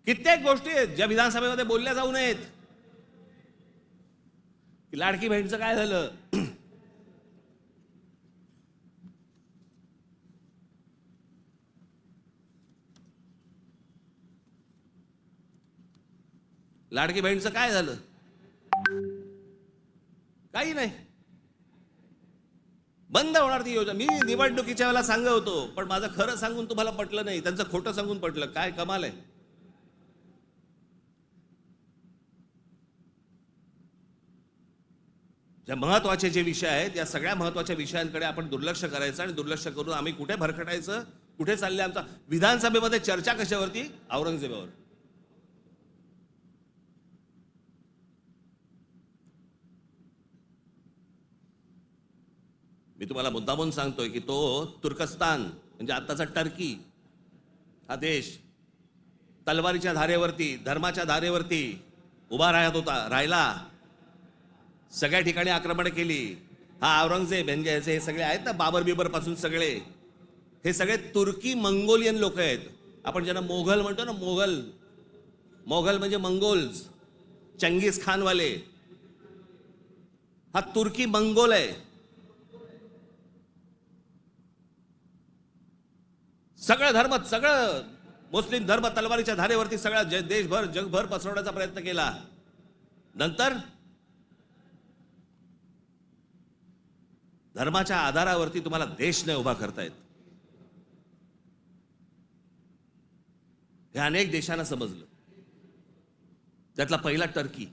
कित्येक गोष्टी आहेत ज्या विधानसभेमध्ये बोलल्या जाऊ नयेत. लाडकी बहीणचं काय झालं? लाडकी बहीणचं काय झालं? काही नाही. बंद होणार ती योजना. मी निवडणुकीच्या वेळेला सांगत होतो, पण माझं खरं सांगून तुम्हाला पटलं नाही, त्यांचं खोटं सांगून पटलं. काय कमाल आहे. ज्या महत्वाचे जे विषय आहेत, या सगळ्या महत्वाच्या विषयांकडे आपण दुर्लक्ष करायचं आणि दुर्लक्ष करून आम्ही कुठे भरकटायचं, कुठे चालले आमचा विधानसभेमध्ये चर्चा कशावरती? औरंगजेबावर. मी तुम्हाला मुद्दामून सांगतोय की तो तुर्कस्तान म्हणजे आत्ताचा टर्की हा देश तलवारीच्या धारेवरती, धर्माच्या धारेवरती उभा राहिला. सगळ्या ठिकाणी आक्रमण केली. हा औरंगजेब यांचे हे सगळे आहेत ना, बाबर बिबर पासून सगळे, हे सगळे तुर्की मंगोलियन लोक आहेत. आपण ज्यांना मोघल म्हणतो ना, मोघल म्हणजे मंगोल्स, चंगीज खानवाले. हा तुर्की मंगोल आहे. सगळं धर्म, सगळं मुस्लिम धर्म तलवारीच्या धारेवरती सगळा देशभर जगभर पसरवण्याचा प्रयत्न केला. नंतर धर्माच्या आधारावरती तुम्हाला देश नाही उभा करतायत. हे अनेक देशांना समजलं. त्यातला पहिला टर्की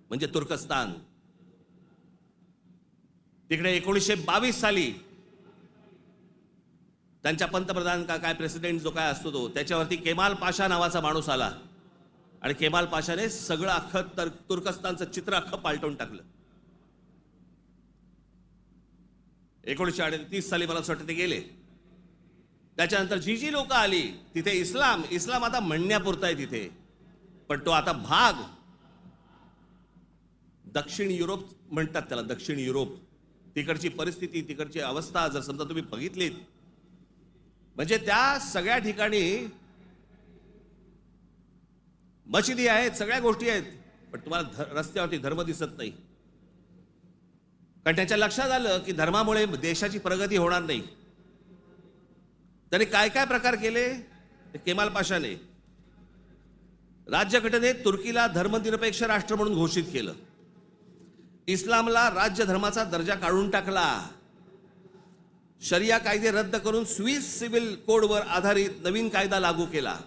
म्हणजे तुर्कस्तान. तिकडे 1922 साली त्यांच्या पंतप्रधान का काय प्रेसिडेंट जो काय असतो तो, त्याच्यावरती केमाल पाशा नावाचा माणूस आला आणि केमाल पाशाने सगळं अख्खं तुर्कस्तानचं चित्र अख्खं पालटून टाकलं. 1938 साली मला असं वाटतं ते गेले. त्याच्यानंतर जी लोक आली तिथे इस्लाम आता म्हणण्यापुरता आहे तिथे, पण तो आता भाग दक्षिण युरोप म्हणतात त्याला, दक्षिण युरोप. तिकडची परिस्थिती, तिकडची अवस्था जर समजा तुम्ही बघितलीत, म्हणजे त्या सगळ्या ठिकाणी मशिदी आहेत, सगळ्या गोष्टी आहेत, पण तुम्हाला रस्त्यावरती धर्म दिसत नाही. कारण त्याच्या लक्षात आलं की धर्मामुळे देशाची प्रगती होणार नाही. त्याने काय काय प्रकार केले? केमाल पाशाने राज्यघटनेत तुर्कीला धर्मनिरपेक्ष राष्ट्र म्हणून घोषित केलं. इस्लामला राज्य धर्माचा दर्जा काढून टाकला. शरिया कायदे रद्द करून स्विस सिव्हिल कोडवर आधारित नवीन कायदा लागू केला.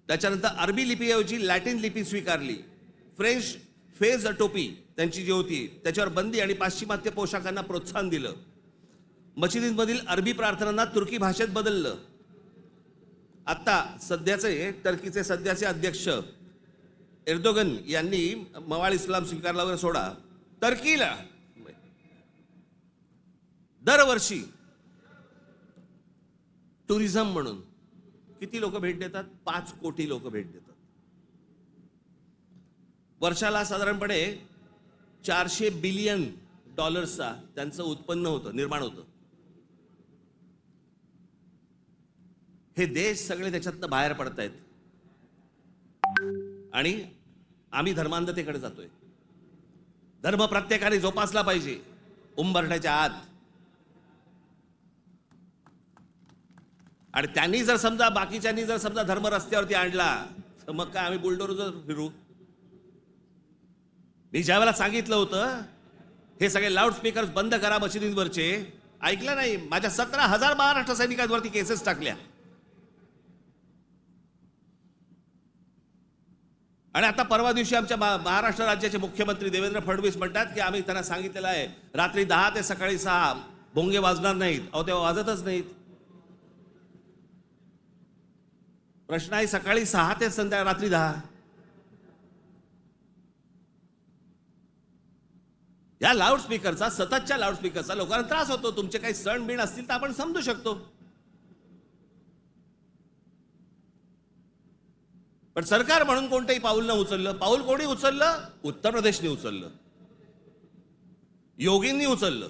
त्याच्यानंतर अरबी लिपीऐवजी लॅटिन लिपी स्वीकारली. फ्रेंच फेज टोपी त्यांची जी होती त्याच्यावर बंदी आणि पाश्चिमात्य पोशाखांना प्रोत्साहन दिलं. मशिदींमधील अरबी प्रार्थनांना तुर्की भाषेत बदललं. आता सध्याचे टर्कीचे सध्याचे अध्यक्ष एर्दोगन यांनी मवाळ इस्लाम स्वीकारला वगैरे सोडा, टर्कीला दरवर्षी टुरिझम म्हणून किती लोक भेट देतात? 5 कोटी लोक भेट देतात. वर्षाला साधारणपणे $400 बिलियन त्यांचं उत्पन्न होतं, निर्माण होतं. हे देश सगळे त्याच्यातनं बाहेर पडतायत आणि आम्ही धर्मांधतेकडे जातोय. धर्म प्रत्येकाने जोपासला पाहिजे उंबरठ्याच्या आत. आणि त्यांनी जर समजा बाकीच्यांनी जर समजा धर्म रस्त्यावरती आणला तर मग काय आम्ही बुलडोजर फिरू? मी ज्या वेळेला सांगितलं होतं हे सगळे लाऊडस्पीकर्स बंद करा मशिदींवरचे, ऐकलं नाही. माझ्या 17,000 महाराष्ट्र सैनिकांवरती केसेस टाकल्या. आणि आता परवा दिवशी आमच्या महाराष्ट्र राज्याचे मुख्यमंत्री देवेंद्र फडणवीस म्हणतात की आम्ही त्यांना सांगितलेलं आहे रात्री 10 ते सकाळी 6 भोंगे वाजणार नाहीत. अहो तेव्हा वाजतच नाहीत. प्रश्न आहे सकाळी 6 ते रात्री 10. या लाऊडस्पीकरचा, सततच्या लाऊडस्पीकरचा लोकांना त्रास होतो. तुमचे काही सण बिण असतील तर आपण समजू शकतो, पण सरकार म्हणून कोणतंही पाऊल न उचललं. पाऊल कोणी उचललं? उत्तर प्रदेशने उचललं, योगींनी उचललं.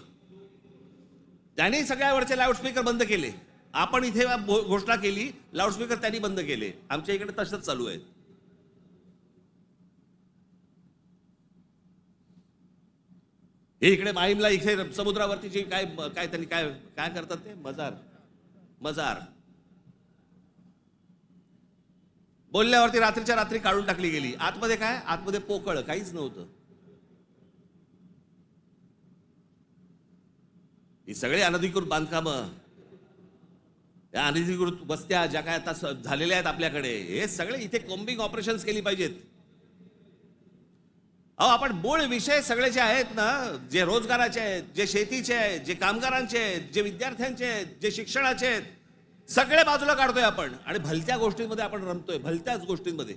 त्यांनी सगळ्यावरचे लाऊडस्पीकर बंद केले. आपण इथे घोषणा केली, लाऊडस्पीकर त्यांनी बंद केले. आमच्या इकडे तसंच चालू आहे. हे इकडे माहीमला इथे समुद्रावरती जे काय काय त्यांनी काय काय करतात ते मजार मजार बोलल्यावरती रात्रीच्या रात्री काढून टाकली गेली. आतमध्ये काय? आतमध्ये पोकळ काहीच नव्हतं. ही सगळे अनधिकृत बांधकामं, या अनधिकृत वस्त्या ज्या काय आता झालेल्या आहेत आपल्याकडे, हे सगळे इथे कॉम्बिंग ऑपरेशन्स केली पाहिजेत. अहो आपण मूळ विषय सगळे जे आहेत ना, जे रोजगाराचे आहेत, जे शेतीचे आहेत, जे कामगारांचे आहेत, जे विद्यार्थ्यांचे आहेत, जे शिक्षणाचे आहेत, सगळे बाजूला काढतोय आपण आणि भलत्या गोष्टींमध्ये आपण रमतोय, भलत्याच गोष्टींमध्ये.